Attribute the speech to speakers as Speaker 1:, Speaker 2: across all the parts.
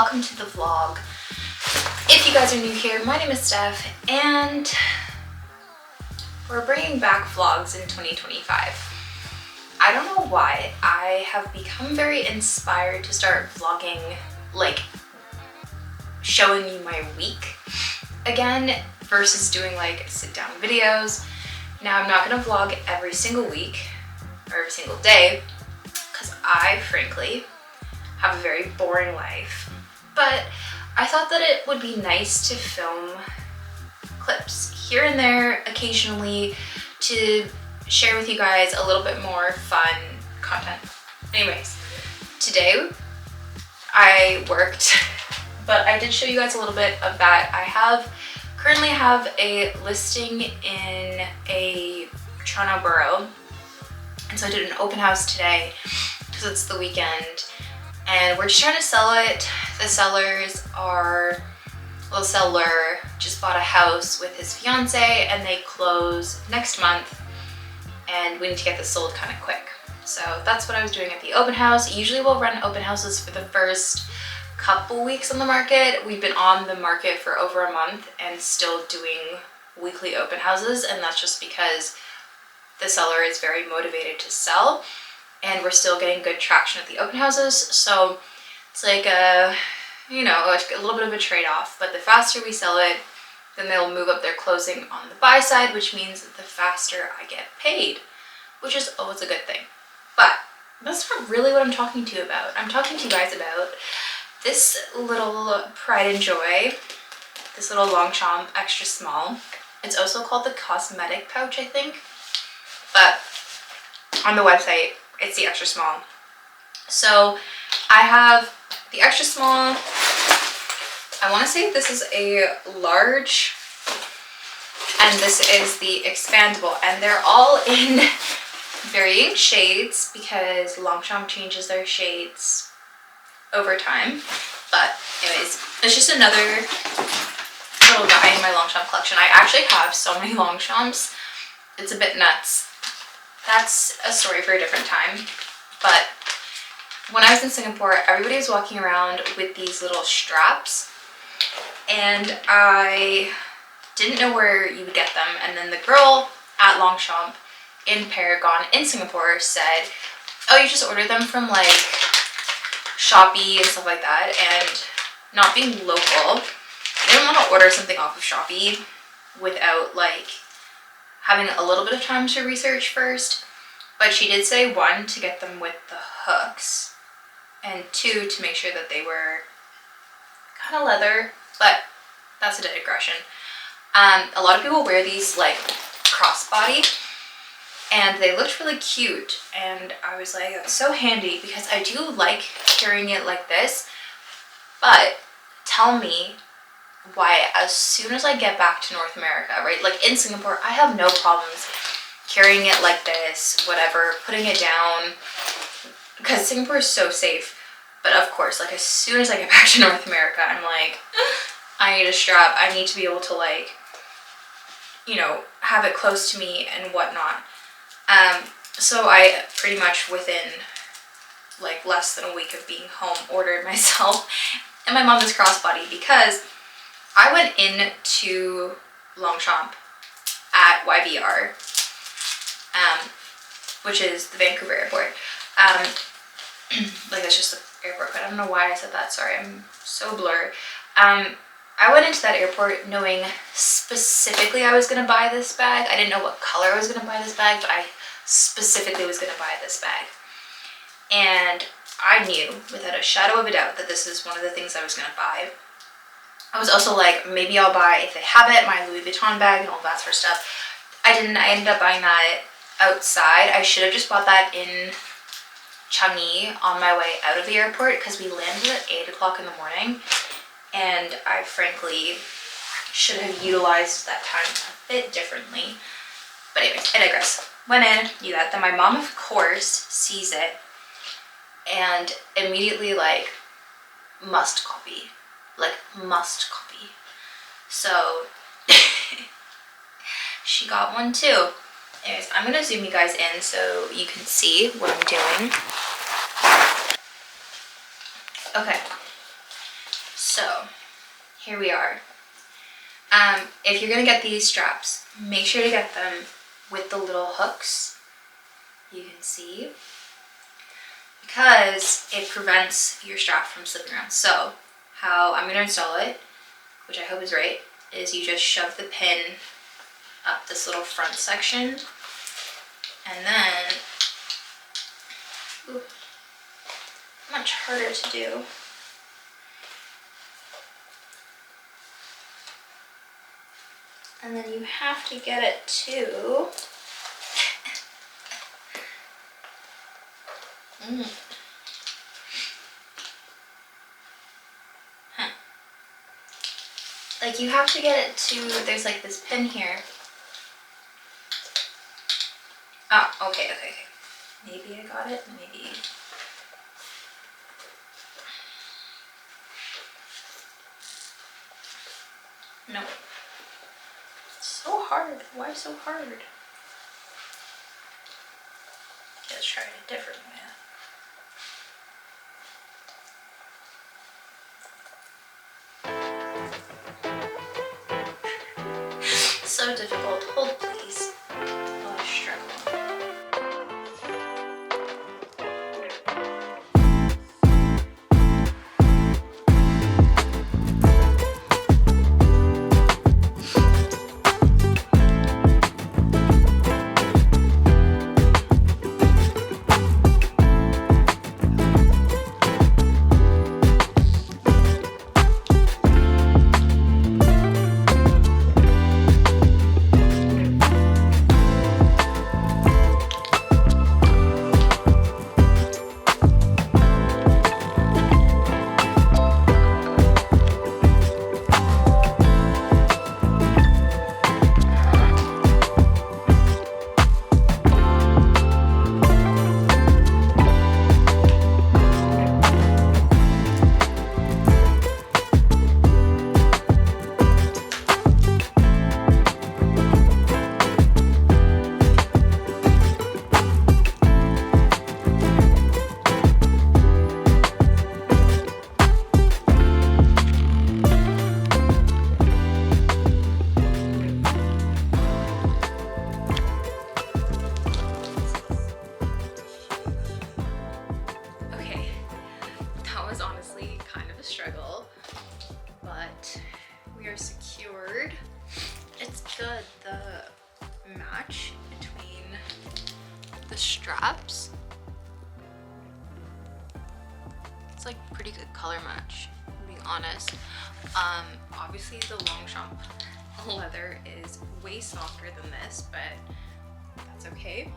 Speaker 1: welcome to the vlog. If you guys are new here, my name is Steph and we're bringing back vlogs in 2025. I don't know why I have become very inspired to start vlogging, like showing you my week again versus doing like sit down videos. Now I'm not gonna vlog every single week or every single day because I frankly have a very boring life, but I thought that it would be nice to film clips here and there occasionally to share with you guys a little bit more fun content. Anyways, today I worked, but I did show you guys a little bit of that. I currently have a listing in a Toronto borough, and so I did an open house today because it's the weekend and we're just trying to sell it. The seller just bought a house with his fiance and they close next month and we need to get this sold kind of quick. So that's what I was doing at the open house. Usually we'll run open houses for the first couple weeks on the market. We've been on the market for over a month and still doing weekly open houses, and that's just because the seller is very motivated to sell and we're still getting good traction at the open houses. So it's like a little bit of a trade-off, but the faster we sell it, then they'll move up their closing on the buy side, which means that the faster I get paid, which is always a good thing. But that's not really what I'm talking to you about. I'm talking to you guys about this little Pride and Joy, this little Longchamp extra small. It's also called the cosmetic pouch, I think, but on the website it's the extra small. So I have the extra small. I want to say this is a large and this is the expandable, and they're all in varying shades because Longchamp changes their shades over time. But anyways, it's just another little guy in my Longchamp collection. I actually have so many Longchamps, it's a bit nuts. That's a story for a different time. But when I was in Singapore, everybody was walking around with these little straps and I didn't know where you would get them. And then the girl at Longchamp in Paragon in Singapore said, oh, you just order them from like Shopee and stuff like that. And not being local, I didn't want to order something off of Shopee without like having a little bit of time to research first. But she did say, one, to get them with the hooks, and two, to make sure that they were kind of leather, but that's a digression. A lot of people wear these like crossbody and they looked really cute, and I was like, that's so handy because I do like carrying it like this. But tell me why, as soon as I get back to North America, right, like in Singapore, I have no problems carrying it like this, whatever, putting it down, because Singapore is so safe. But of course, like as soon as I get back to North America, I'm like, I need a strap. I need to be able to like, have it close to me and whatnot. So I pretty much within like less than a week of being home ordered myself and my mom this crossbody, because I went into Longchamp at YVR, which is the Vancouver airport. Like that's just the airport, but I don't know why I said that. Sorry, I'm so blurred. I went into that airport knowing specifically I was gonna buy this bag. I didn't know what color I was gonna buy this bag, but I specifically was gonna buy this bag. And I knew without a shadow of a doubt that this is one of the things I was gonna buy. I was also like, maybe I'll buy, if they have it, my Louis Vuitton bag and all that sort of stuff. I didn't. I ended up buying that outside. I should have just bought that in Changi on my way out of the airport because we landed at 8 o'clock in the morning, and I frankly should have utilized that time a bit differently. But anyways, I digress. Went in, knew that. Then my mom, of course, sees it and immediately like, must copy. Like, must copy. So she got one too. Anyways, I'm gonna zoom you guys in so you can see what I'm doing. Okay, So here we are. If you're gonna get these straps, make sure to get them with the little hooks, you can see, because it prevents your strap from slipping around. So how I'm gonna install it, which I hope is right, is you just shove the pin up this little front section, and then, ooh, much harder to do. And then you have to get it to like you have to get it to, there's like this pin here. Oh, okay. Maybe I got it, maybe. No. So hard. Why so hard? Let's try it a different way. So difficult. Hold please. Oh, I struggle. Struggle, but we are secured. It's good, the match between the straps, it's like pretty good color match, being honest. Obviously the Longchamp leather is way softer than this, but that's okay.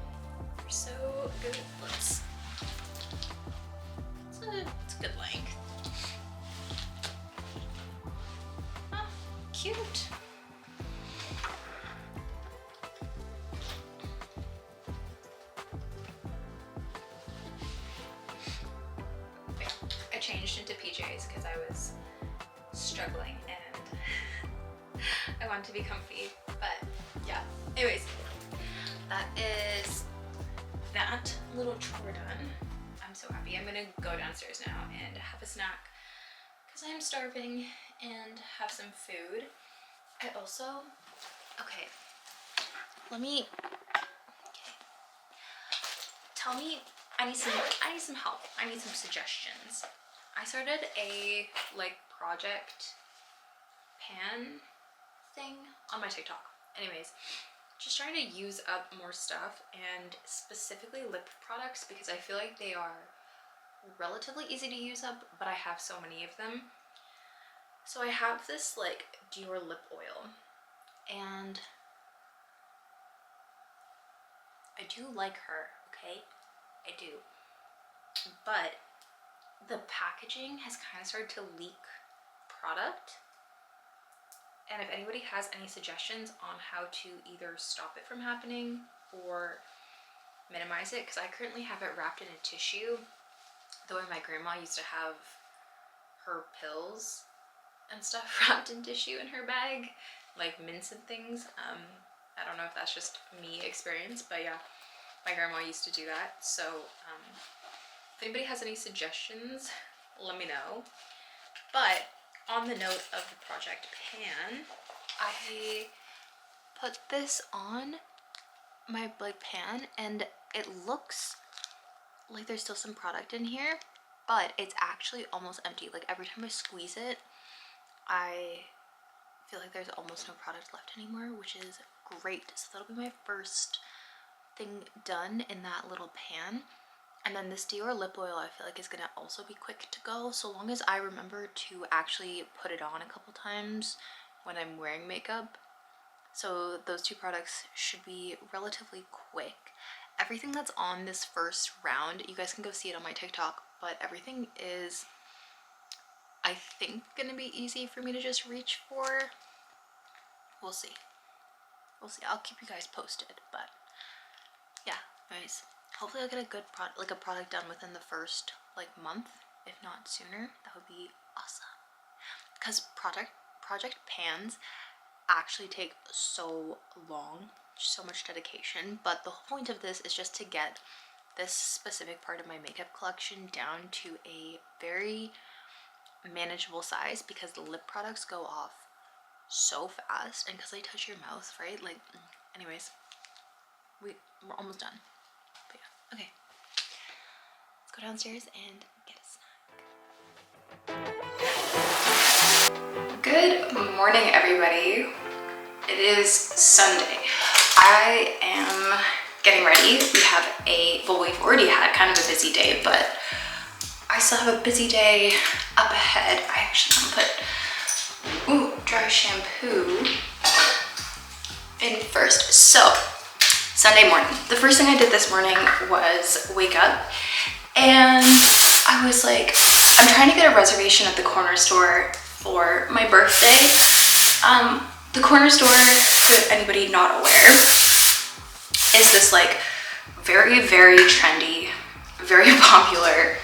Speaker 1: They're so good. It's a good length. Cute. Okay. I changed into PJs because I was struggling and I wanted to be comfy, but yeah. Anyways, that is that little chore done. I'm so happy. I'm gonna go downstairs now and have a snack because I'm starving and have some food. I also, okay, tell me, I need some help. I need some suggestions. I started a like project pan thing on my TikTok. Anyways, just trying to use up more stuff, and specifically lip products, because I feel like they are relatively easy to use up, but I have so many of them. So I have this like Djerf lip oil, and I do like her, okay? I do. But the packaging has kind of started to leak product. And if anybody has any suggestions on how to either stop it from happening or minimize it, because I currently have it wrapped in a tissue, the way my grandma used to have her pills and stuff wrapped in tissue in her bag, like mints and things. I don't know if that's just me experience, but yeah, my grandma used to do that. So if anybody has any suggestions, let me know. But on the note of the project pan, I put this on my like pan and it looks like there's still some product in here, but it's actually almost empty. Like every time I squeeze it, I feel like there's almost no product left anymore, which is great. So that'll be my first thing done in that little pan. And then this Dior lip oil I feel like is gonna also be quick to go, so long as I remember to actually put it on a couple times when I'm wearing makeup. So those two products should be relatively quick. Everything that's on this first round, you guys can go see it on my TikTok, but everything is, I think, gonna be easy for me to just reach for. We'll see. We'll see. I'll keep you guys posted, but yeah, anyways. Hopefully I'll get a good product, like a product done within the first like month, if not sooner. That would be awesome. Because project pans actually take so long, so much dedication. But the whole point of this is just to get this specific part of my makeup collection down to a very manageable size, because the lip products go off so fast, and because they touch your mouth, right? Like, anyways, we're almost done. Okay, let's go downstairs and get a snack. Good morning, everybody. It is Sunday. I am getting ready. We have well, we've already had kind of a busy day, but I still have a busy day up ahead. I actually want to put, dry shampoo in first. So, Sunday morning. The first thing I did this morning was wake up, and I was like, I'm trying to get a reservation at the corner store for my birthday. The corner store, for anybody not aware, is this like very, very trendy, very popular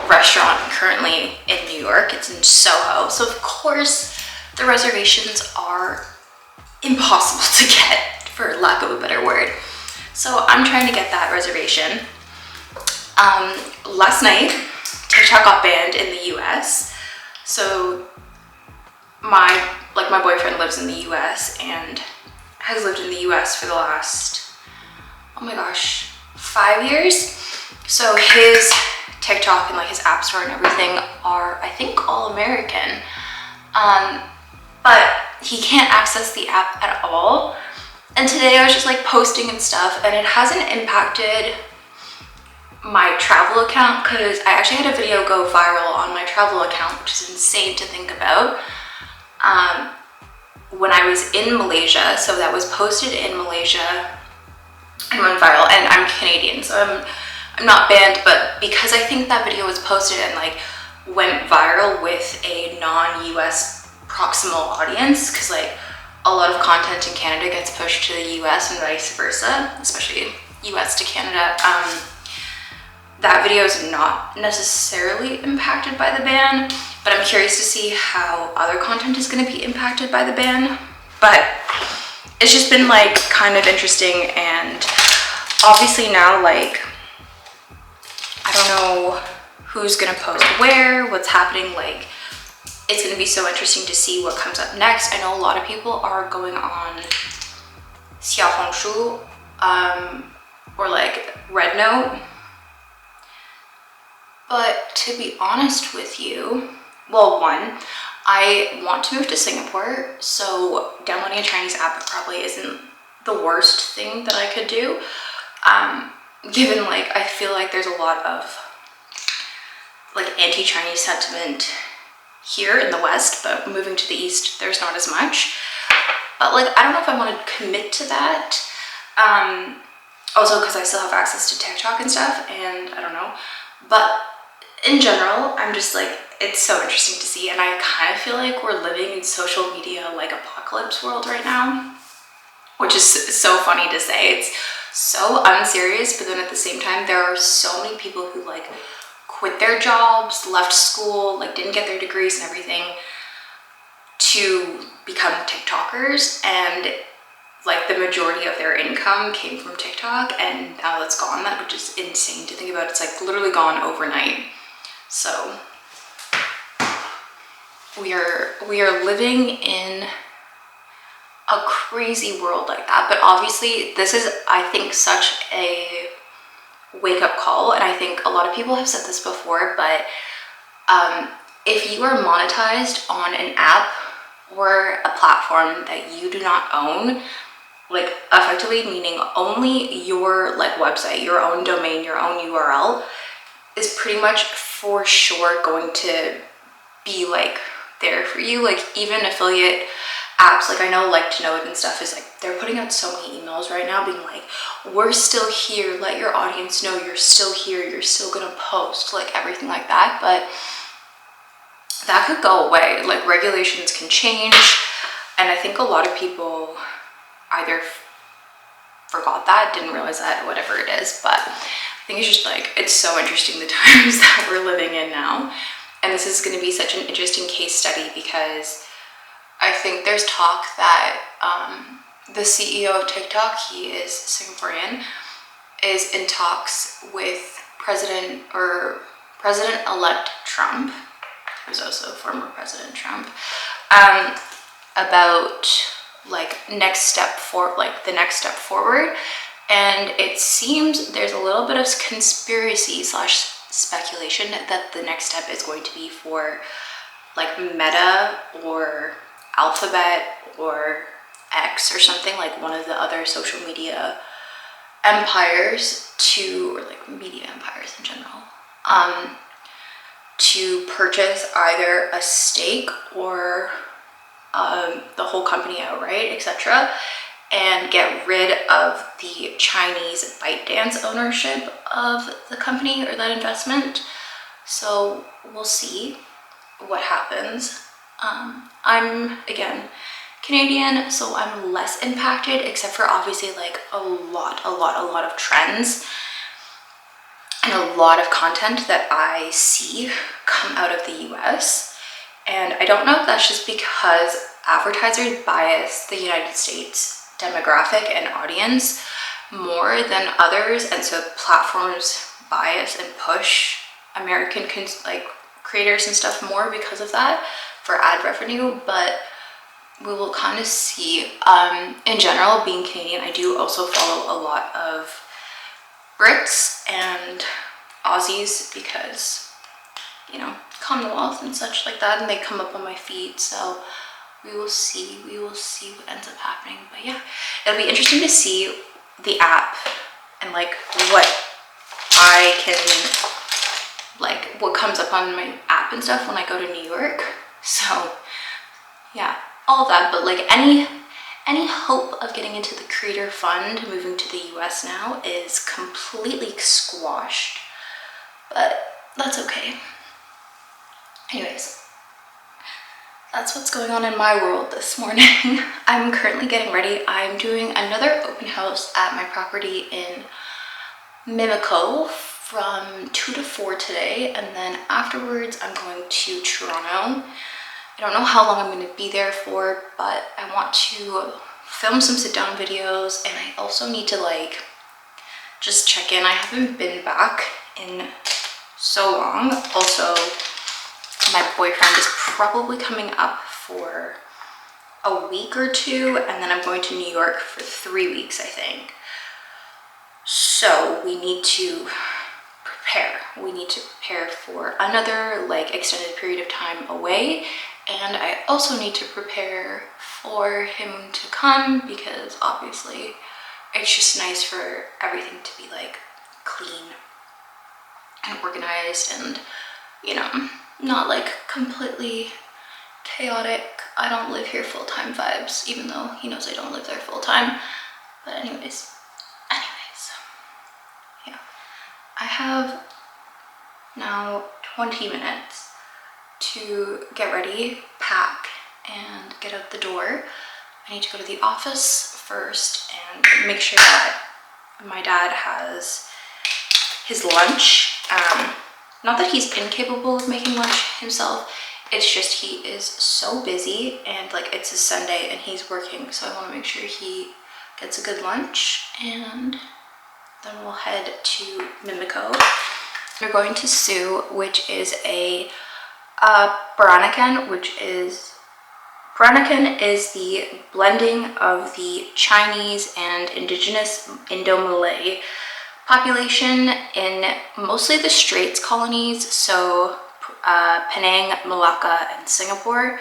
Speaker 1: restaurant currently in New York. It's in Soho. So of course the reservations are impossible to get, for lack of a better word. So I'm trying to get that reservation. Last night, TikTok got banned in the US. So my boyfriend lives in the US and has lived in the US for the last, oh my gosh, 5 years. So his TikTok and like his app store and everything are, I think, all American. But he can't access the app at all. And today I was just like posting and stuff, and it hasn't impacted my travel account, because I actually had a video go viral on my travel account, which is insane to think about. When I was in Malaysia, so that was posted in Malaysia and went viral, and I'm Canadian, so I'm not banned, but because I think that video was posted and like went viral with a non-US proximal audience, because like a lot of content in Canada gets pushed to the US and vice versa, especially US to Canada. That video is not necessarily impacted by the ban, but I'm curious to see how other content is going to be impacted by the ban. But it's just been like kind of interesting, and obviously now like I don't know who's going to post where, what's happening. Like, it's going to be so interesting to see what comes up next. I know a lot of people are going on Xiaohongshu or like Red Note. But to be honest with you, well, one, I want to move to Singapore, so downloading a Chinese app probably isn't the worst thing that I could do. Given like, I feel like there's a lot of like anti-Chinese sentiment here in the West, but moving to the East, there's not as much. But like, I don't know if I want to commit to that. Also because I still have access to TikTok and stuff, and I don't know. But in general, I'm just like, it's so interesting to see, and I kind of feel like we're living in social media like apocalypse world right now, which is so funny to say. It's so unserious, but then at the same time, there are so many people who like quit their jobs, left school, like didn't get their degrees and everything to become TikTokers, and like the majority of their income came from TikTok, and now that's gone, that, which is insane to think about. It's like literally gone overnight. So we are living in a crazy world like that. But obviously this is, I think, such a wake-up call, and I think a lot of people have said this before, but if you are monetized on an app or a platform that you do not own, like effectively meaning only your like website, your own domain, your own URL is pretty much for sure going to be like there for you. Like even affiliate apps, like I know Like to Know It and stuff is like, they're putting out so many emails right now being like, we're still here, let your audience know you're still here, you're still gonna post, like everything like that. But that could go away. Like regulations can change, and I think a lot of people either forgot that, didn't realize that, whatever it is. But I think it's just like, it's so interesting the times that we're living in now. And this is going to be such an interesting case study, because I think there's talk that the CEO of TikTok, he is Singaporean, is in talks with President-elect Trump, who's also former President Trump, about like the next step forward. And it seems there's a little bit of conspiracy / speculation that the next step is going to be for like Meta or Alphabet or X or something, like one of the other social media empires or like media empires in general, to purchase either a stake or the whole company outright, etc., and get rid of the Chinese ByteDance ownership of the company or that investment. So we'll see what happens. I'm, again, Canadian, so I'm less impacted, except for obviously like a lot of trends and a lot of content that I see come out of the US. And I don't know if that's just because advertisers bias the United States demographic and audience more than others, and so platforms bias and push American like creators and stuff more because of that for ad revenue. But we will kind of see. In general, being Canadian, I do also follow a lot of Brits and Aussies because, you know, Commonwealth and such like that, and they come up on my feed. So we will see what ends up happening. But yeah, it'll be interesting to see the app and like what I can, like what comes up on my app and stuff when I go to New York. So yeah, all that. But like any hope of getting into the creator fund moving to the US now is completely squashed, but that's okay. Anyways, that's what's going on in my world this morning. I'm currently getting ready. I'm doing another open house at my property in Mimico from 2 to 4 today, and then afterwards I'm going to Toronto. I don't know how long I'm going to be there for, but I want to film some sit-down videos, and I also need to like just check in. I haven't been back in so long. Also, my boyfriend is probably coming up for a week or two, and then I'm going to New York for 3 weeks, I think. So we need to prepare. We need to prepare for another like extended period of time away, and I also need to prepare for him to come, because obviously it's just nice for everything to be like clean and organized and, you know, not like completely chaotic. I don't live here full-time vibes, even though he knows I don't live there full-time. But anyways, yeah. I have now 20 minutes to get ready, pack, and get out the door. I need to go to the office first and make sure that my dad has his lunch. Not that he's incapable of making lunch himself, it's just he is so busy, and like it's a Sunday and he's working, so I want to make sure he gets a good lunch, and then we'll head to Mimico. We're going to Sue, which is a Peranakan is the blending of the Chinese and indigenous Indo-Malay population in mostly the Straits colonies, so Penang, Malacca, and Singapore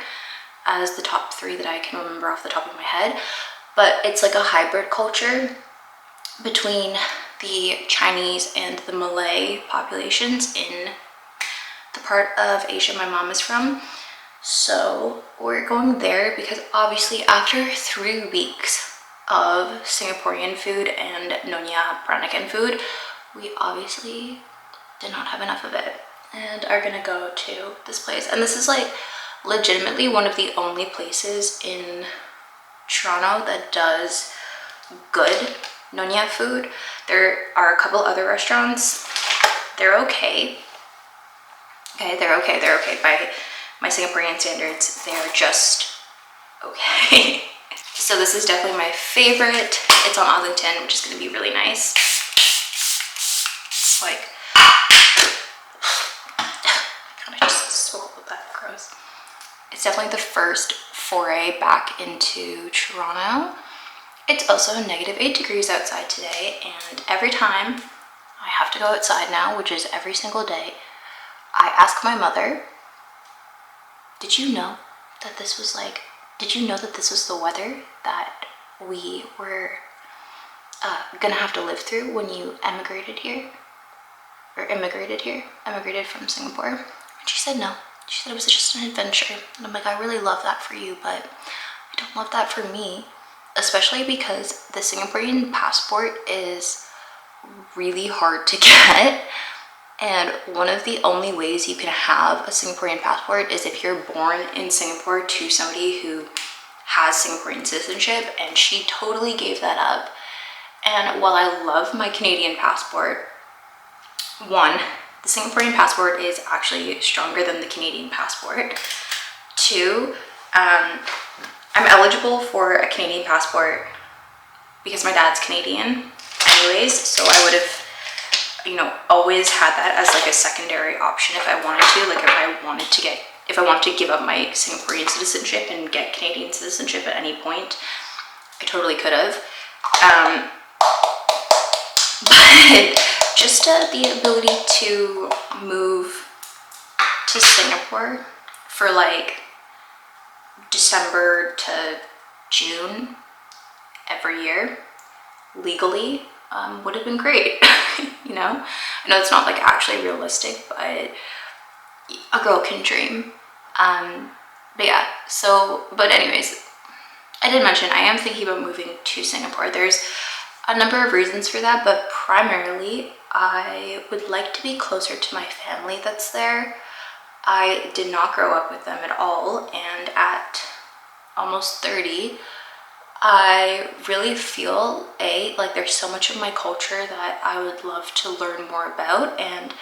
Speaker 1: as the top 3 that I can remember off the top of my head. But it's like a hybrid culture between the Chinese and the Malay populations in the part of Asia my mom is from. So we're going there because obviously after 3 weeks of Singaporean food and Nyonya Peranakan food, we obviously did not have enough of it and are gonna go to this place. And this is like legitimately one of the only places in Toronto that does good Nyonya food. There are a couple other restaurants. They're okay. They're okay. By my Singaporean standards, they're just okay. So this is definitely my favorite. It's on Arlington, which is going to be really nice. It's like, I kind of just swallowed that, gross. It's definitely the first foray back into Toronto. It's also -8 degrees outside today, and every time I have to go outside now, which is every single day, I ask my mother, did you know that this was the weather that we were gonna have to live through when you immigrated from Singapore? And she said no. She said it was just an adventure. And I'm like, I really love that for you, but I don't love that for me, especially because the Singaporean passport is really hard to get. And one of the only ways you can have a Singaporean passport is if you're born in Singapore to somebody who has Singaporean citizenship, and she totally gave that up. And while I love my Canadian passport, 1, the Singaporean passport is actually stronger than the Canadian passport. 2, I'm eligible for a Canadian passport because my dad's Canadian anyways, so I would have, you know, always had that as like a secondary option if I wanted to. Like if I wanted to give up my Singaporean citizenship and get Canadian citizenship at any point, I totally could have. But just the ability to move to Singapore for like December to June every year legally would have been great. You know, I know it's not like actually realistic, but a girl can dream. But yeah, but anyways, I did mention I am thinking about moving to Singapore. There's a number of reasons for that, but primarily I would like to be closer to my family that's there. I did not grow up with them at all, and at almost 30, I really feel like there's so much of my culture that I would love to learn more about, and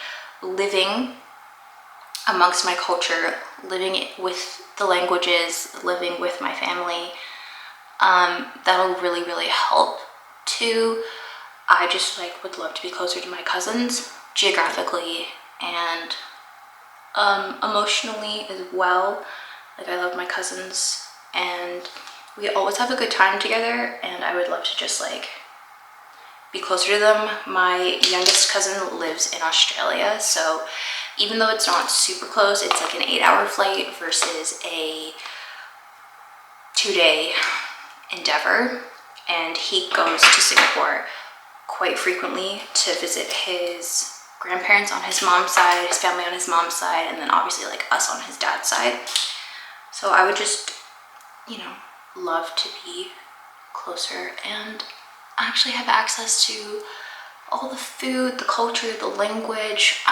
Speaker 1: living amongst my culture, living with the languages, living with my family, that'll really, really help too. I just like would love to be closer to my cousins geographically and emotionally as well. Like I love my cousins and we always have a good time together, and I would love to just like be closer to them. My youngest cousin lives in Australia, so even though it's not super close, it's like an 8-hour flight versus a 2-day endeavor, and he goes to Singapore quite frequently to visit his grandparents on his mom's side, his family on his mom's side, and then obviously like us on his dad's side. So I would just, you know, love to be closer and actually have access to all the food, the culture, the language,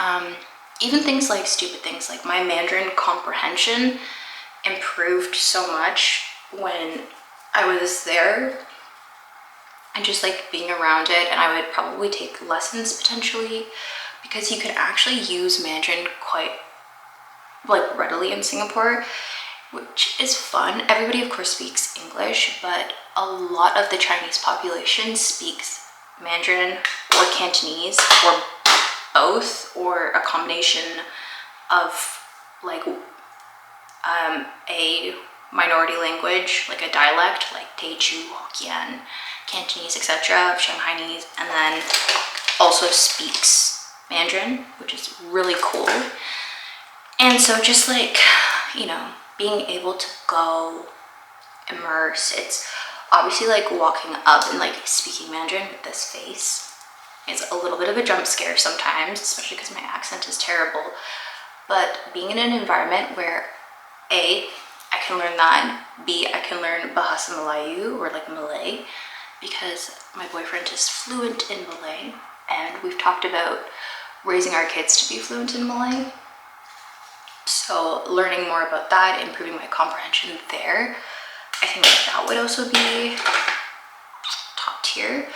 Speaker 1: even things like stupid things like my Mandarin comprehension improved so much when I was there, and just like being around it. And I would probably take lessons potentially, because you can actually use Mandarin quite like readily in Singapore, which is fun. Everybody of course speaks English, but a lot of the Chinese population speaks Mandarin or Cantonese or both, or a combination of like a minority language, like a dialect, like Teochew, Hokkien, Cantonese, etc., Shanghainese, and then also speaks Mandarin, which is really cool. And so just like, you know, being able to go immerse, it's obviously like walking up and like speaking Mandarin with this face is a little bit of a jump scare sometimes, especially because my accent is terrible. But being in an environment where A, I can learn that, B, I can learn Bahasa Melayu, or like Malay, because my boyfriend is fluent in Malay, and we've talked about raising our kids to be fluent in Malay. So learning more about that, improving my comprehension there, I think that would also be top tier.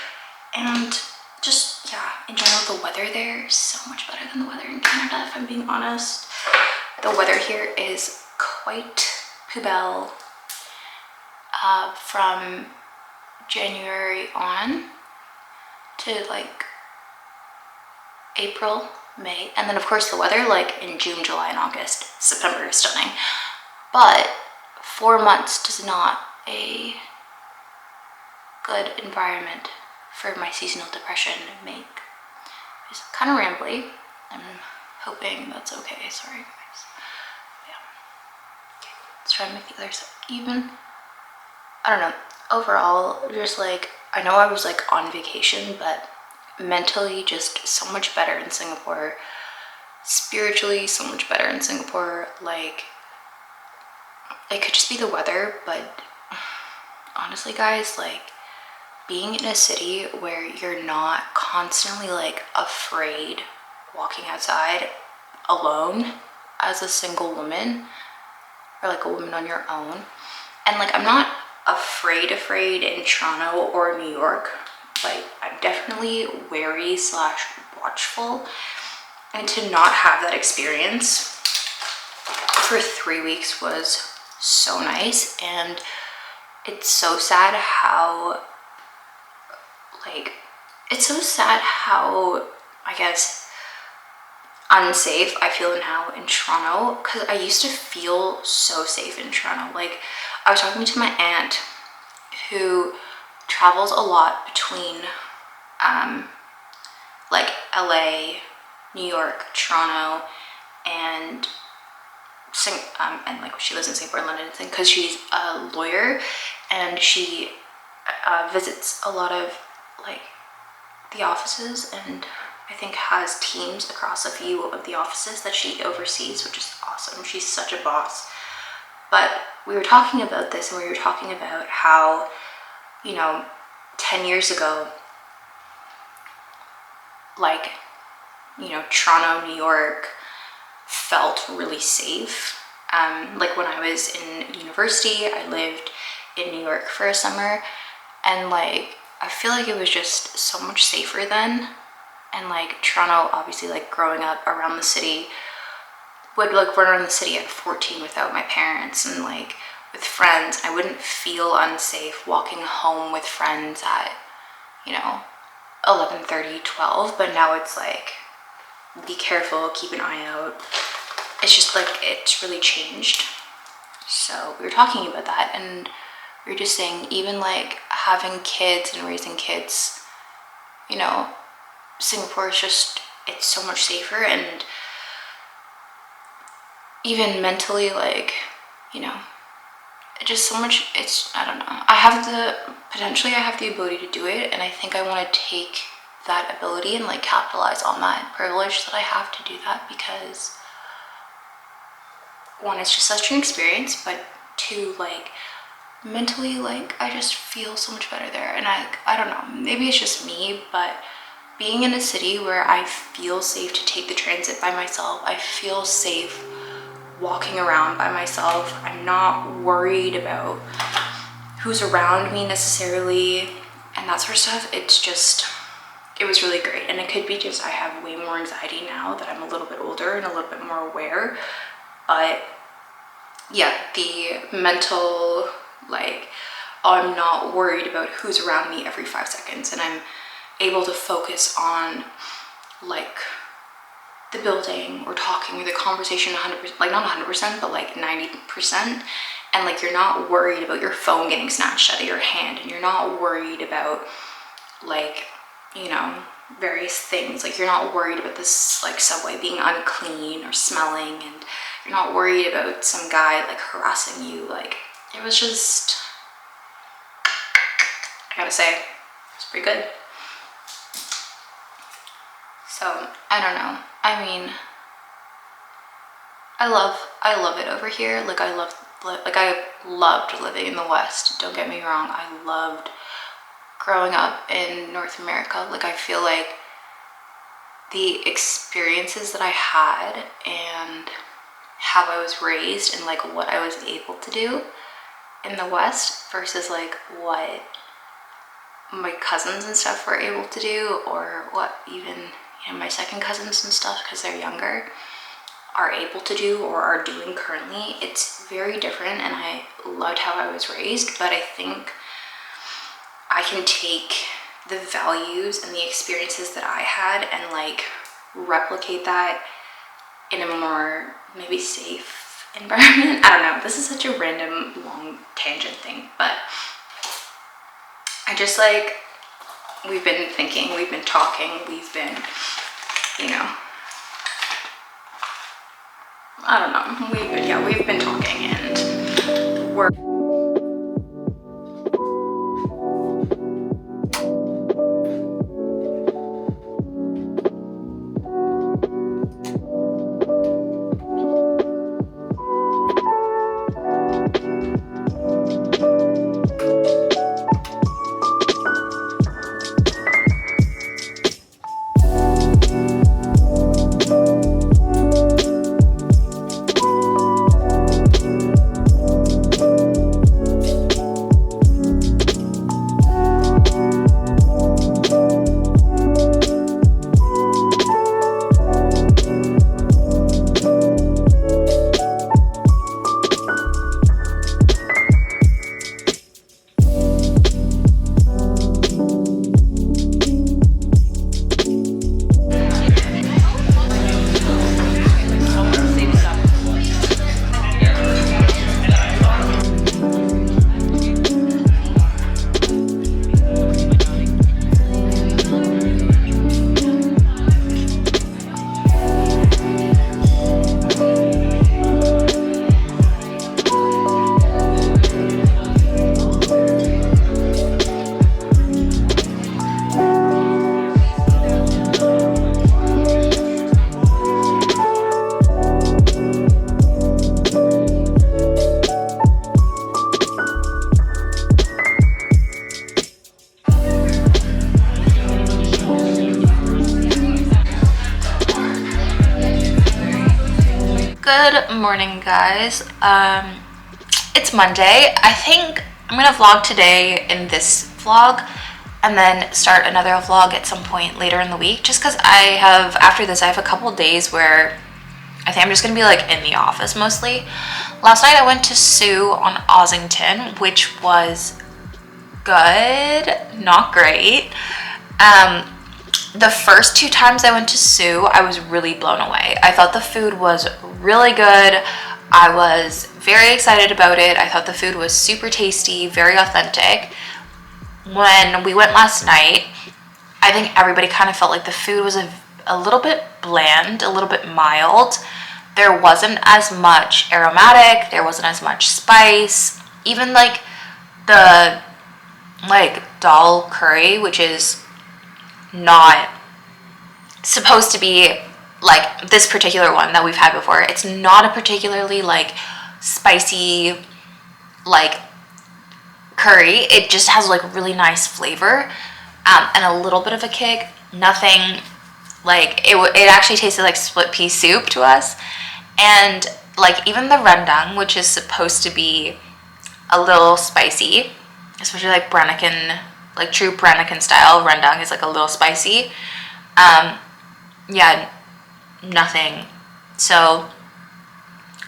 Speaker 1: And just, yeah, in general, the weather there is so much better than the weather in Canada, if I'm being honest. The weather here is quite poubelle from January on to like April, May, and then of course the weather like in June, July, and August. September is stunning, but 4 months does not a good environment for my seasonal depression make. It's kind of rambly. I'm hoping that's okay. Sorry guys. Yeah. Okay, let's try and make the other side even. I don't know. Overall, just like, I know I was like on vacation, but mentally just so much better in Singapore. Spiritually, so much better in Singapore. Like, it could just be the weather, but honestly guys, like being in a city where you're not constantly like afraid walking outside alone as a single woman, or like a woman on your own. And like, I'm not afraid in Toronto or New York. Like, I'm definitely wary / watchful, and to not have that experience for 3 weeks was so nice. And it's so sad how, like, it's so sad how, I guess, unsafe I feel now in Toronto, because I used to feel so safe in Toronto. Like, I was talking to my aunt who travels a lot between like LA, New York, Toronto, and like she lives in Singapore and London, because she's a lawyer, and she visits a lot of like the offices, and I think has teams across a few of the offices that she oversees, which is awesome. She's such a boss. But we were talking about this, and we were talking about how, you know, 10 years ago, like, you know, Toronto, New York felt really safe. Like when I was in university, I lived in New York for a summer, and like, I feel like it was just so much safer then. And like Toronto, obviously, like growing up around the city, would like run around the city at 14 without my parents, and like with friends, I wouldn't feel unsafe walking home with friends at, you know, 11:30, 12. But now it's like, be careful, keep an eye out. It's just like, it's really changed. So we were talking about that, and we were just saying, even like having kids and raising kids, you know, Singapore is just, it's so much safer. And even mentally, like, you know, just so much, it's, I don't know, potentially I have the ability to do it, and I think I want to take that ability and like capitalize on that privilege that I have to do that, because one, it's just such an experience, but two, like mentally, like I just feel so much better there. And I don't know, maybe it's just me, but being in a city where I feel safe to take the transit by myself, I feel safe walking around by myself, I'm not worried about who's around me necessarily and that sort of stuff. It's just, it was really great. And it could be just I have way more anxiety now that I'm a little bit older and a little bit more aware. But yeah, the mental, like, I'm not worried about who's around me every 5 seconds, and I'm able to focus on like the building or talking or the conversation 100%, like not 100%, but like 90%. And like you're not worried about your phone getting snatched out of your hand, and you're not worried about like, you know, various things. Like you're not worried about this like subway being unclean or smelling, and you're not worried about some guy like harassing you. Like it was just, I gotta say, it's pretty good. So I don't know. I mean, I love it over here. Like I loved living in the West. Don't get me wrong. I loved growing up in North America. Like I feel like the experiences that I had and how I was raised and like what I was able to do in the West versus like what my cousins and stuff were able to do, or what even, you know, my second cousins and stuff, because they're younger, are able to do or are doing currently. It's very different, and I loved how I was raised, but I think I can take the values and the experiences that I had and like replicate that in a more maybe safe environment. I don't know, this is such a random long tangent thing, but I just like, we've been thinking, we've been talking, we've been, you know, I don't know, we've been talking, and we're Good morning, guys. It's Monday. I think I'm gonna vlog today in this vlog and then start another vlog at some point later in the week, just because after this I have a couple days where I think I'm just gonna be like in the office mostly. Last night I went to Sue on Ossington, which was good, not great. The first 2 times I went to Sue, I was really blown away. I thought the food was really good. I was very excited about it. I thought the food was super tasty, very authentic. When we went last night, I think everybody kind of felt like the food was a little bit bland, a little bit mild. There wasn't as much aromatic, there wasn't as much spice. Even like the dal curry, which is not supposed to be like this particular one that we've had before. It's not a particularly like spicy like curry. It just has like really nice flavor and a little bit of a kick. Nothing like it actually tasted like split pea soup to us. And like even the rendang, which is supposed to be a little spicy, especially like Brannigan, like true Brannigan style rendang is like a little spicy. Yeah, nothing. So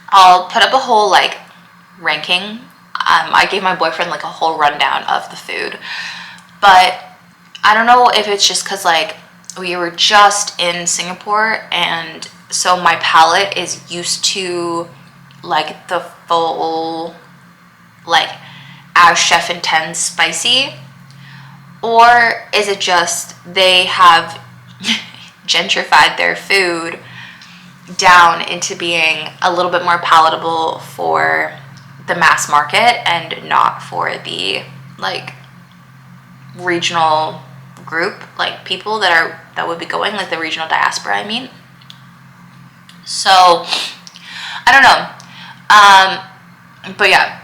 Speaker 1: I'll put up a whole like ranking. I gave my boyfriend like a whole rundown of the food, but I don't know if it's just because like we were just in Singapore, and so my palate is used to like the full, like as chef intends spicy, or is it just they have gentrified their food down into being a little bit more palatable for the mass market and not for the like regional group, like people that would be going, like the regional diaspora, I mean. So I don't know, but yeah,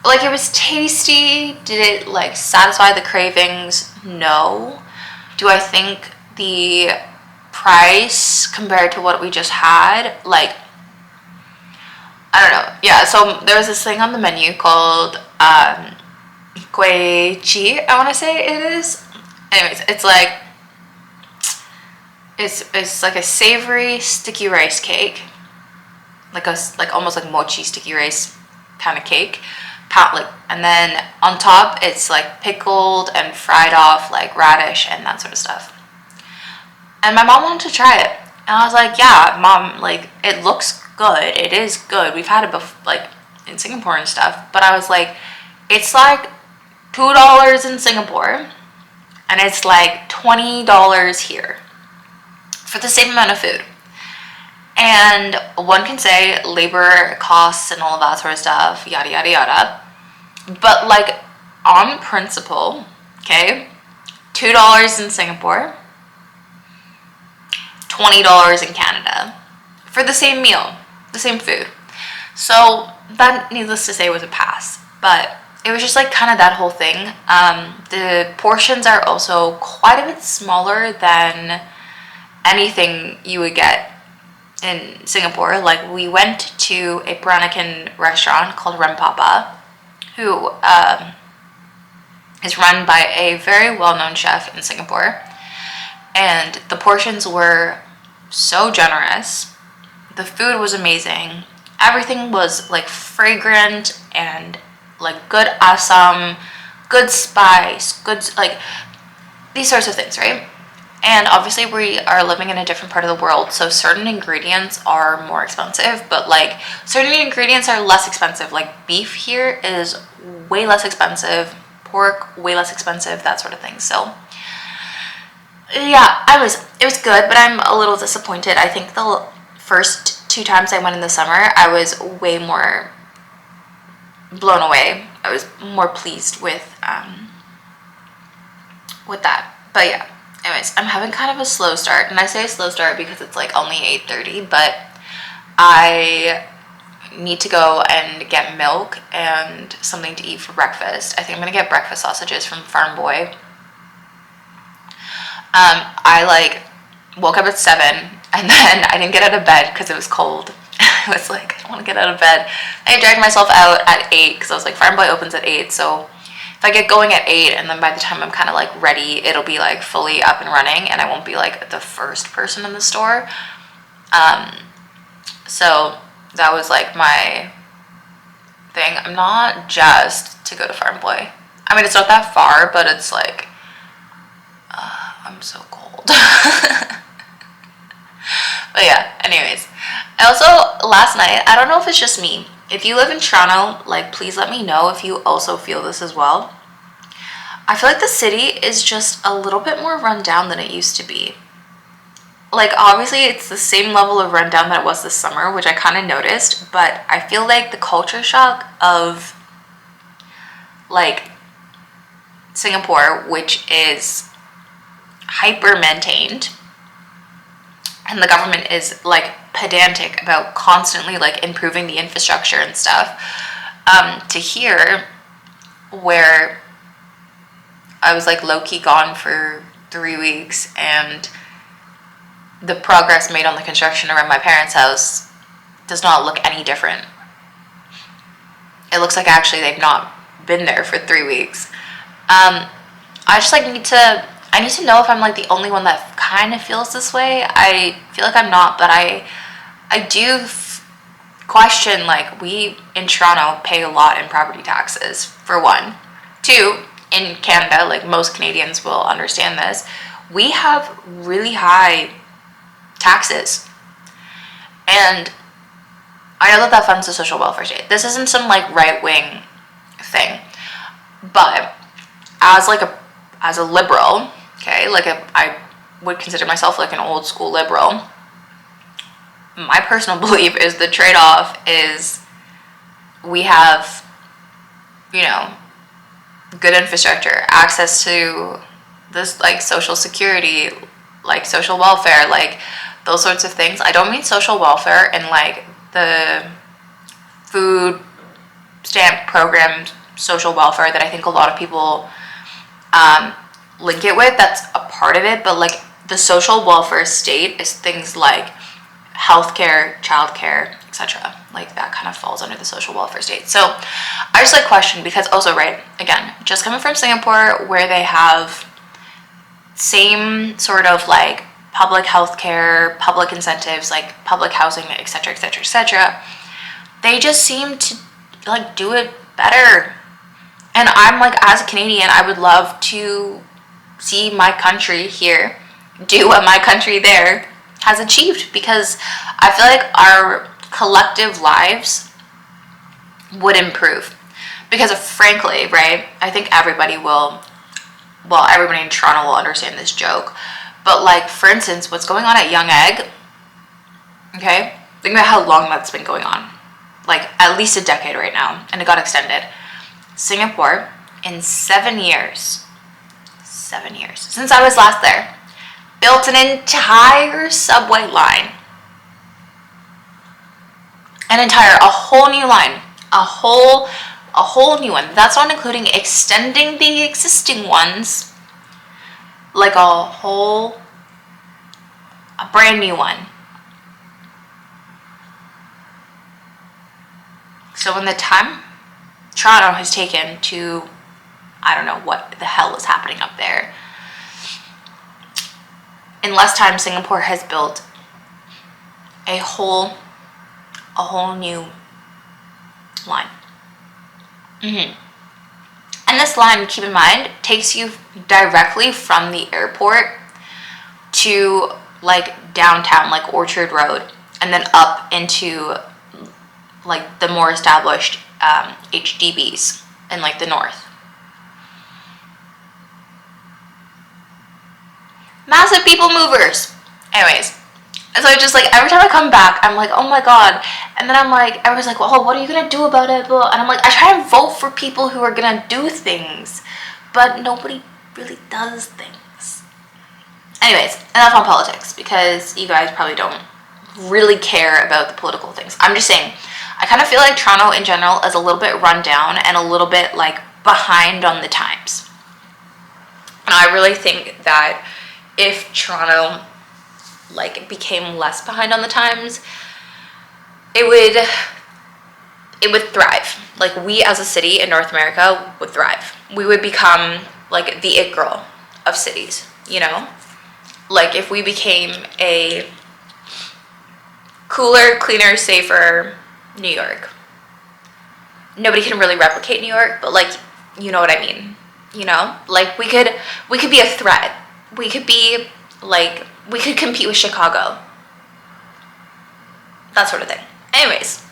Speaker 1: like it was tasty. Did it like satisfy the cravings? No. Do I think the price compared to what we just had, like, I don't know. Yeah, so there was this thing on the menu called Kueh Chi, I want to say it is. Anyways, it's like it's like a savory sticky rice cake, like almost like mochi sticky rice kind of cake, and then on top it's like pickled and fried off like radish and that sort of stuff. And my mom wanted to try it, and I was like, yeah, Mom, like it looks good. It is good. We've had it like in Singapore and stuff, but I was like, it's like $2 in Singapore, and it's like $20 here for the same amount of food. And one can say labor costs and all of that sort of stuff, yada yada yada. But like on principle, okay, $2 in Singapore, $20 in Canada for the same meal, the same food. So that, needless to say, was a pass. But it was just like kind of that whole thing. The portions are also quite a bit smaller than anything you would get in Singapore. Like we went to a Peranakan restaurant called Rempapa, who is run by a very well-known chef in Singapore, and the portions were so generous. The food was amazing. Everything was like fragrant and like good asam, good spice, good like these sorts of things, right? And obviously we are living in a different part of the world, so certain ingredients are more expensive, but like certain ingredients are less expensive. Like beef here is way less expensive, pork way less expensive, that sort of thing. So yeah, it was good, but I'm a little disappointed. I think the first 2 times I went in the summer, I was way more blown away. I was more pleased with that. But yeah, anyways, I'm having kind of a slow start, and I say a slow start because it's like only 8:30, but I need to go and get milk and something to eat for breakfast. I think I'm gonna get breakfast sausages from Farm Boy. I like woke up at 7, and then I didn't get out of bed because it was cold. I was like, I don't want to get out of bed. I dragged myself out at 8 because I was like, Farm Boy opens at 8, so if I get going at 8, and then by the time I'm kind of like ready, it'll be like fully up and running, and I won't be like the first person in the store. So that was like my thing. I'm not jazzed to go to Farm Boy. I mean, it's not that far, but it's like I'm so cold. But yeah, anyways, I also last night, I don't know if it's just me, if you live in Toronto, like please let me know if you also feel this as well. I feel like the city is just a little bit more run down than it used to be. Like obviously it's the same level of rundown that it was this summer, which I kind of noticed, but I feel like the culture shock of like Singapore, which is hyper maintained, and the government is like pedantic about constantly like improving the infrastructure and stuff, to here where I was like low-key gone for 3 weeks, and the progress made on the construction around my parents' house does not look any different. It looks like actually they've not been there for 3 weeks. I just like I need to know if I'm like the only one that kind of feels this way. I feel like I'm not, but I do question, like, we in Toronto pay a lot in property taxes, for one. 2, in Canada, like most Canadians will understand this, we have really high taxes. And I know that that funds the social welfare state. This isn't some like right-wing thing, but as a liberal, okay, like I would consider myself like an old school liberal. My personal belief is the trade-off is we have, you know, good infrastructure, access to this like social security, like social welfare, like those sorts of things. I don't mean social welfare and like the food stamp program social welfare that I think a lot of people link it with. That's a part of it, but like the social welfare state is things like healthcare, childcare, etc. Like that kind of falls under the social welfare state. So I just like question, because also, right, again, just coming from Singapore where they have same sort of like public healthcare, public incentives, like public housing, etc., etc., etc. They just seem to like do it better. And I'm like, as a Canadian, I would love to see my country here do what my country there has achieved, because I feel like our collective lives would improve. Because frankly, right, I think everybody will, well, everybody in Toronto will understand this joke, but like, for instance, what's going on at Young Egg, okay, think about how long that's been going on, like at least a decade right now, and it got extended. Singapore, in 7 years, since I was last there, built an entire subway line. A whole new line. A whole new one. That's not including extending the existing ones. Like a brand new one. So in the time Toronto has taken to, I don't know what the hell is happening up there, in less time, Singapore has built a whole new line. And this line, keep in mind, takes you directly from the airport to like downtown, like Orchard Road, and then up into like the more established HDBs in like the north. Massive people movers. Anyways, so just like every time I come back, I'm like, oh my god. And then I'm like, everyone's like, well, what are you gonna do about it? And I'm like, I try and vote for people who are gonna do things, but nobody really does things. Anyways, enough on politics, because you guys probably don't really care about the political things. I'm just saying, I kind of feel like Toronto in general is a little bit run down and a little bit like behind on the times. And I really think that if Toronto like became less behind on the times, it would thrive. Like we as a city in North America would thrive. We would become like the it girl of cities, you know? Like if we became a cooler, cleaner, safer New York. Nobody can really replicate New York, but like, you know what I mean? You know? Like we could be a threat. We could be like, we could compete with Chicago. That sort of thing. Anyways,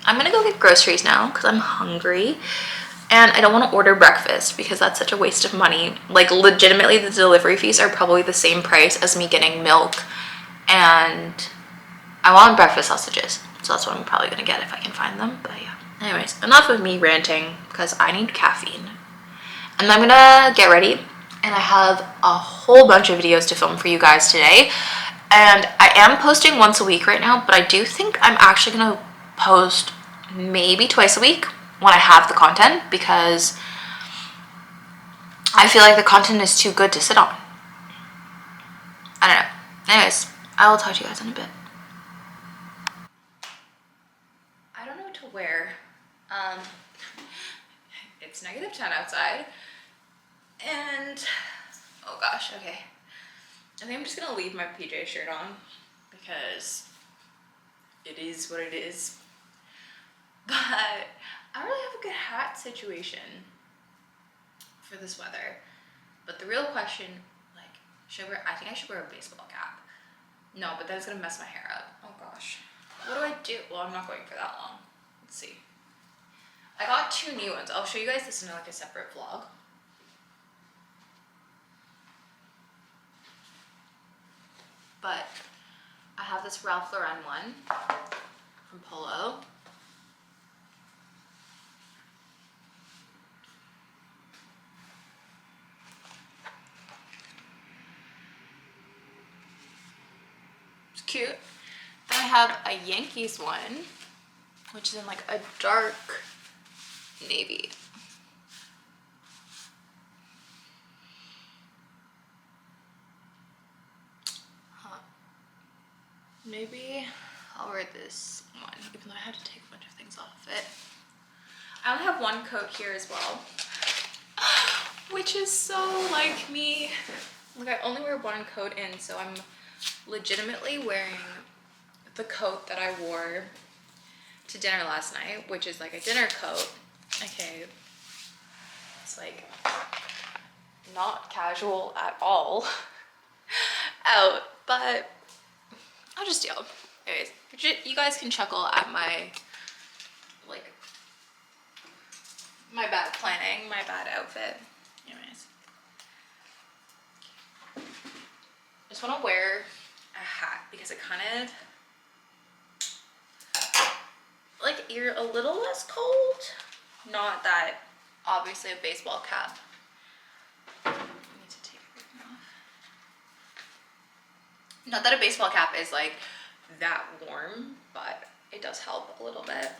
Speaker 1: I'm gonna go get groceries now because I'm hungry. And I don't want to order breakfast because that's such a waste of money. Like legitimately, the delivery fees are probably the same price as me getting milk. And I want breakfast sausages. So that's what I'm probably gonna get if I can find them. But yeah. Anyways, enough of me ranting because I need caffeine. And I'm gonna get ready. And I have a whole bunch of videos to film for you guys today. And I am posting once a week right now, but I do think I'm actually gonna post maybe twice a week when I have the content, because I feel like the content is too good to sit on. I don't know. Anyways, I will talk to you guys in a bit. I don't know what to wear. It's -10 outside. And, oh gosh, okay. I think I'm just gonna leave my PJ shirt on because it is what it is. But I don't really have a good hat situation for this weather. But the real question, like, I think I should wear a baseball cap. No, but that's gonna mess my hair up. Oh gosh. What do I do? Well, I'm not going for that long. Let's see. I got 2 new ones. I'll show you guys this in like a separate vlog. But I have this Ralph Lauren one from Polo. It's cute. Then I have a Yankees one, which is in like a dark navy. Maybe I'll wear this one, even though I had to take a bunch of things off of it. I only have one coat here as well, which is so like me. Like I only wear one coat in, so I'm legitimately wearing the coat that I wore to dinner last night, which is like a dinner coat. Okay, it's like not casual at all out, but I'll just deal. Anyways, you guys can chuckle at my, like, my bad planning, my bad outfit. Anyways. I just want to wear a hat because it kind of, like, you're a little less cold. Not that, obviously, a baseball cap. I need to take everything off. Not that a baseball cap is like that warm, but it does help a little bit.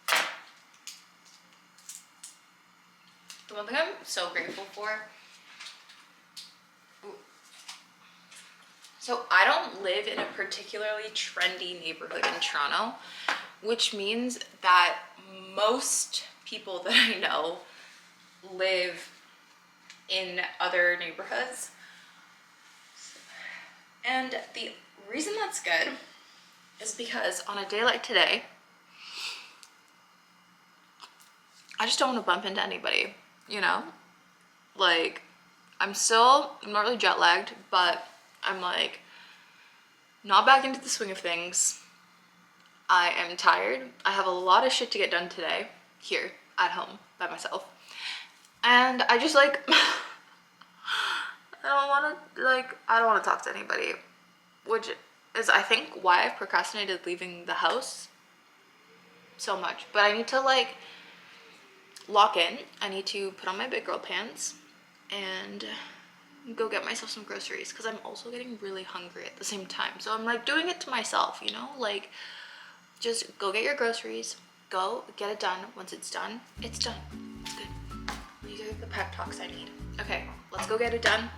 Speaker 1: Okay. The one thing I'm so grateful for, so I don't live in a particularly trendy neighborhood in Toronto, which means that most people that I know live in other neighborhoods. And the reason that's good is because on a day like today, I just don't want to bump into anybody, you know? Like, I'm not really jet lagged, but I'm like not back into the swing of things. I am tired. I have a lot of shit to get done today here at home by myself. And I just like, I don't want to talk to anybody, which is, I think, why I've procrastinated leaving the house so much. But I need to like lock in. I need to put on my big girl pants and go get myself some groceries because I'm also getting really hungry at the same time. So I'm like doing it to myself, you know, like just go get your groceries, go get it done. Once it's done, it's done. It's good. These are the pep talks I need. Okay, let's go get it done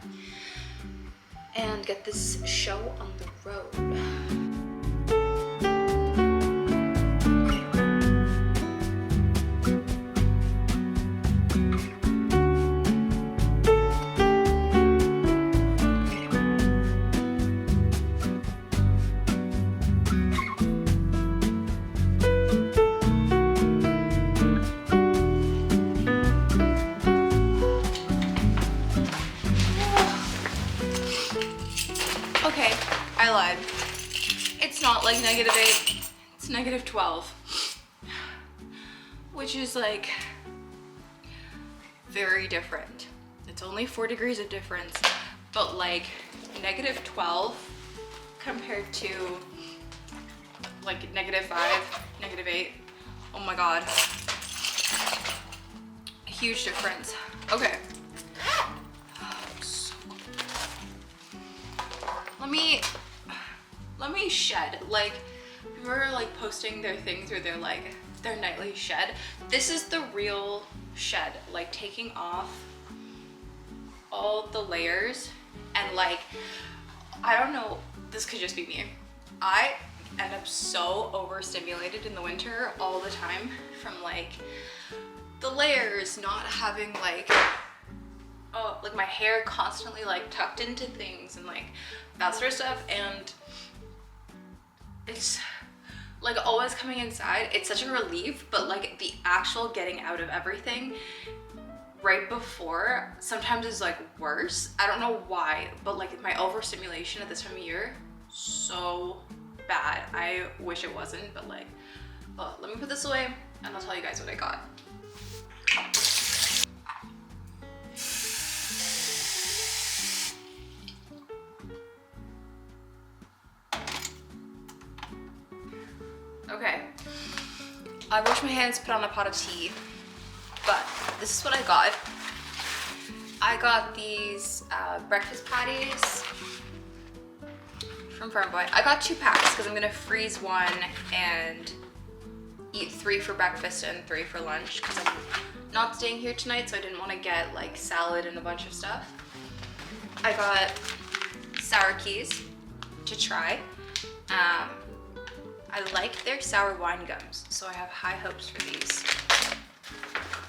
Speaker 1: and get this show on the road. Okay, I lied. It's not like -8, it's -12. Which is like very different. It's only 4 degrees of difference, but like -12 compared to like -5, -8. Oh my god. A huge difference. Okay. Let me shed. Like, people are like posting their things or they're like their nightly shed. This is the real shed, like taking off all the layers and like, I don't know, this could just be me. I end up so overstimulated in the winter all the time from like the layers, not having like, oh, like my hair constantly like tucked into things and like that sort of stuff. And it's like always coming inside, it's such a relief, but like the actual getting out of everything right before sometimes is like worse. I don't know why, but like my overstimulation at this time of year, so bad. I wish it wasn't, but like, oh, let me put this away and I'll tell you guys what I got. Okay, I washed my hands, put on a pot of tea, but this is what I got. I got these breakfast patties from Farm Boy. I got 2 packs because I'm gonna freeze one and eat 3 for breakfast and 3 for lunch because I'm not staying here tonight, so I didn't want to get like salad and a bunch of stuff. I got sour keys to try. I like their sour wine gums, so I have high hopes for these.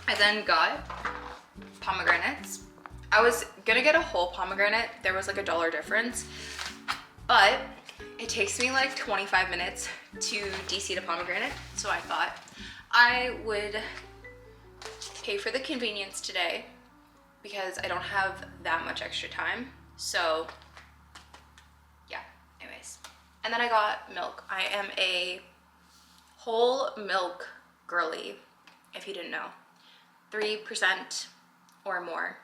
Speaker 1: I then got pomegranates. I was gonna get a whole pomegranate. There was like a $1 difference, but it takes me like 25 minutes to de-seed a pomegranate, so I thought I would pay for the convenience today because I don't have that much extra time. So yeah, anyways. And then I got milk. I am a whole milk girly, if you didn't know. 3% or more,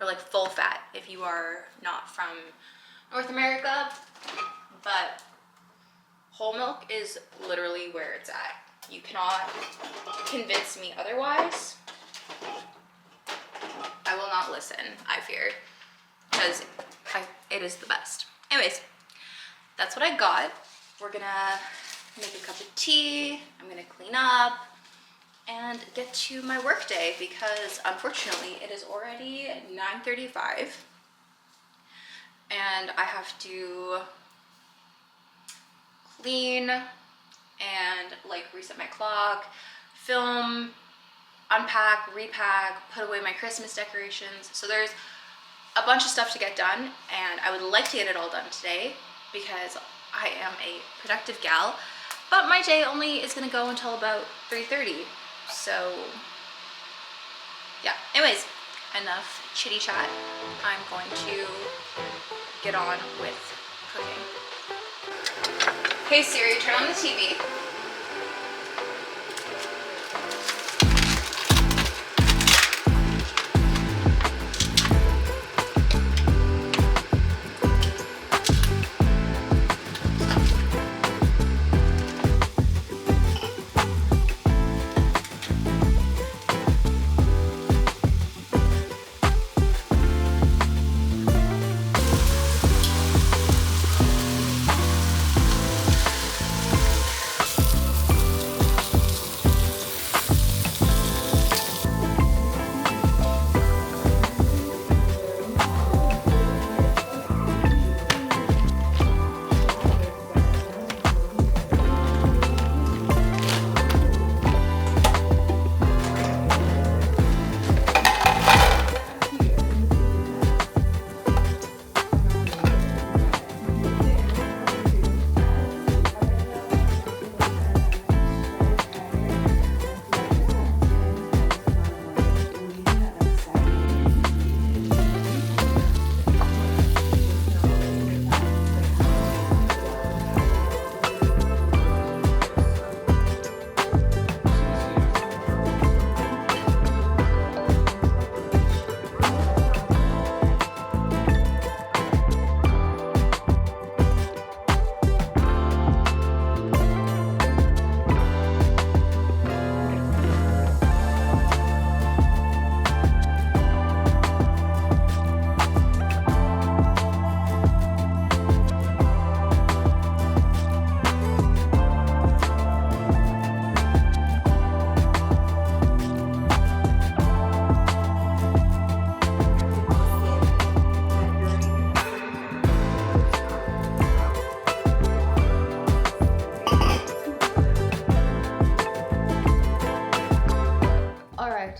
Speaker 1: or like full fat if you are not from North America, but whole milk is literally where it's at. You cannot convince me otherwise. I will not listen, I fear, because it is the best. Anyways, that's what I got. We're gonna make a cup of tea, I'm gonna clean up, and get to my work day because unfortunately it is already 9:35 and I have to clean and like reset my clock, film, unpack, repack, put away my Christmas decorations. So there's a bunch of stuff to get done and I would like to get it all done today because I am a productive gal, but my day only is gonna go until about 3:30. So yeah, anyways, enough chitty chat. I'm going to get on with cooking. Hey Siri, turn on the TV.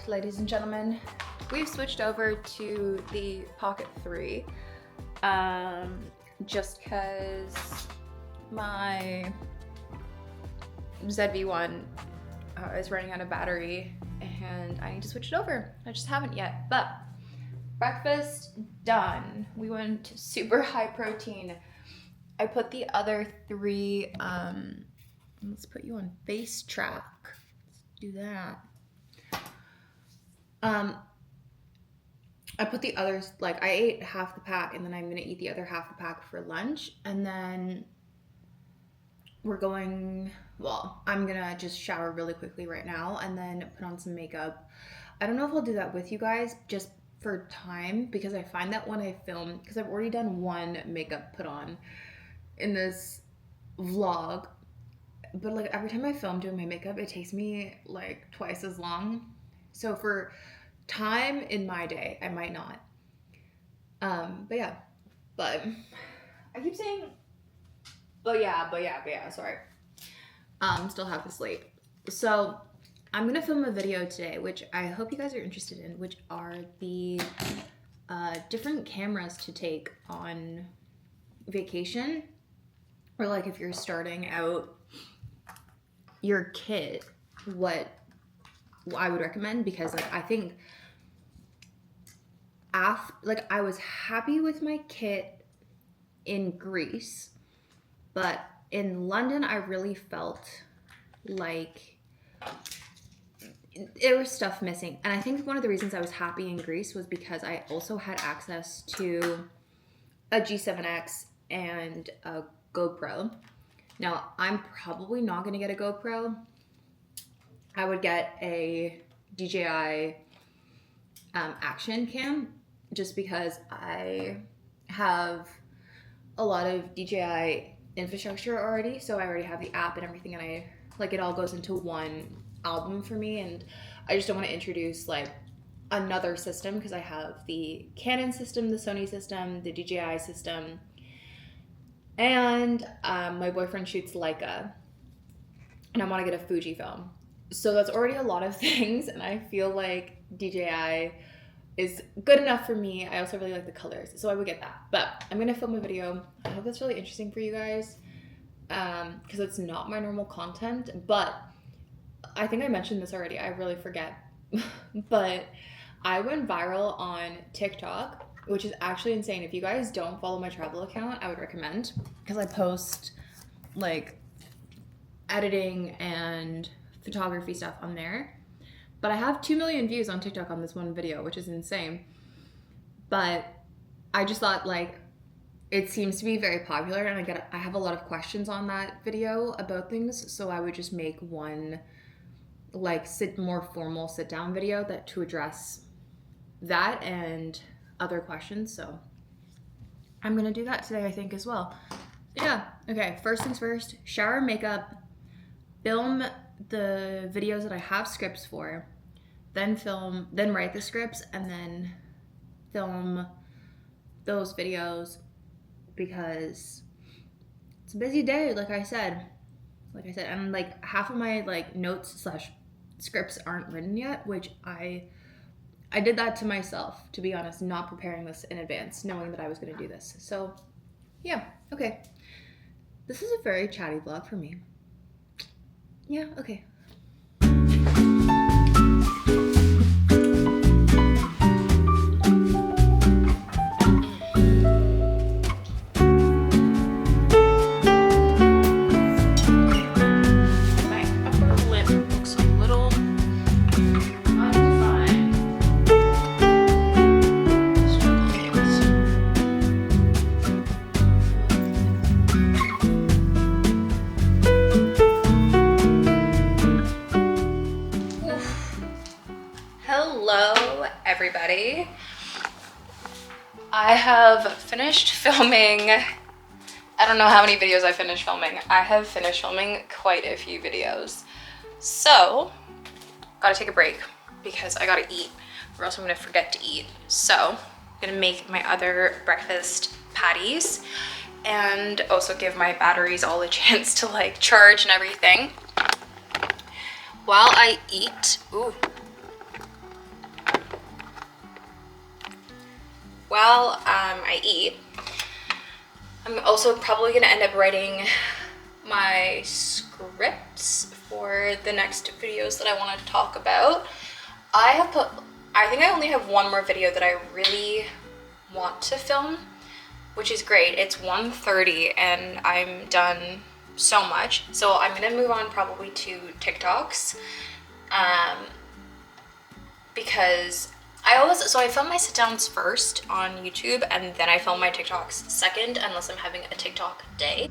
Speaker 1: Ladies and gentlemen, we've switched over to the Pocket 3 just because my ZV-1 is running out of battery and I need to switch it over. I just haven't yet, but breakfast done. We went super high protein. I put the other 3, let's put you on face track. Let's do that. I put the others, like I ate half the pack and then I'm gonna eat the other half the pack for lunch, and then we're going, well, I'm gonna just shower really quickly right now and then put on some makeup. I don't know if I'll do that with you guys just for time, because I find that when I film, because I've already done one makeup put on in this vlog, but like every time I film doing my makeup, it takes me like twice as long. So for time in my day, I might not. But yeah, but I keep saying, but yeah, sorry. Still half asleep. So I'm gonna film a video today, which I hope you guys are interested in, which are the different cameras to take on vacation, or like if you're starting out your kit, what I would recommend, because like I think I was happy with my kit in Greece, but in London I really felt like there was stuff missing. And I think one of the reasons I was happy in Greece was because I also had access to a G7X and a GoPro. Now, I'm probably not going to get a GoPro. I would get a DJI action cam, just because I have a lot of DJI infrastructure already. So I already have the app and everything, and I like it all goes into one album for me, and I just don't want to introduce like another system, because I have the Canon system, the Sony system, the DJI system, and my boyfriend shoots Leica, and I want to get a Fujifilm. So that's already a lot of things, and I feel like DJI is good enough for me. I also really like the colors, so I would get that. But I'm gonna film a video. I hope that's really interesting for you guys, because it's not my normal content. But I think I mentioned this already. I really forget. But I went viral on TikTok, which is actually insane. If you guys don't follow my travel account, I would recommend, because I post like editing and photography stuff on there. But I have 2 million views on TikTok on this one video, which is insane. But I just thought like it seems to be very popular, and I have a lot of questions on that video about things, so I would just make one like more formal sit down video that to address that and other questions. So I'm gonna do that today, I think, as well. Yeah, okay, first things first, shower, makeup, film the videos that I have scripts for, then write the scripts, and then film those videos, because it's a busy day, like I said, and like half of my like notes / scripts aren't written yet, which I did that to myself, to be honest, not preparing this in advance, knowing that I was going to do this. So yeah, okay, this is a very chatty vlog for me. Yeah, okay. Hello, everybody. I have finished filming. I don't know how many videos I finished filming. I have finished filming quite a few videos. So, gotta take a break because I gotta eat, or else I'm gonna forget to eat. So, I'm gonna make my other breakfast patties and also give my batteries all a chance to like charge and everything. While I eat, while I eat, I'm also probably gonna end up writing my script scripts for the next videos that I want to talk about. I think I only have one more video that I really want to film, which is great. It's 1:30 and I'm done so much. So I'm gonna move on probably to TikToks, because I film my sit downs first on YouTube and then I film my TikToks second, unless I'm having a TikTok day.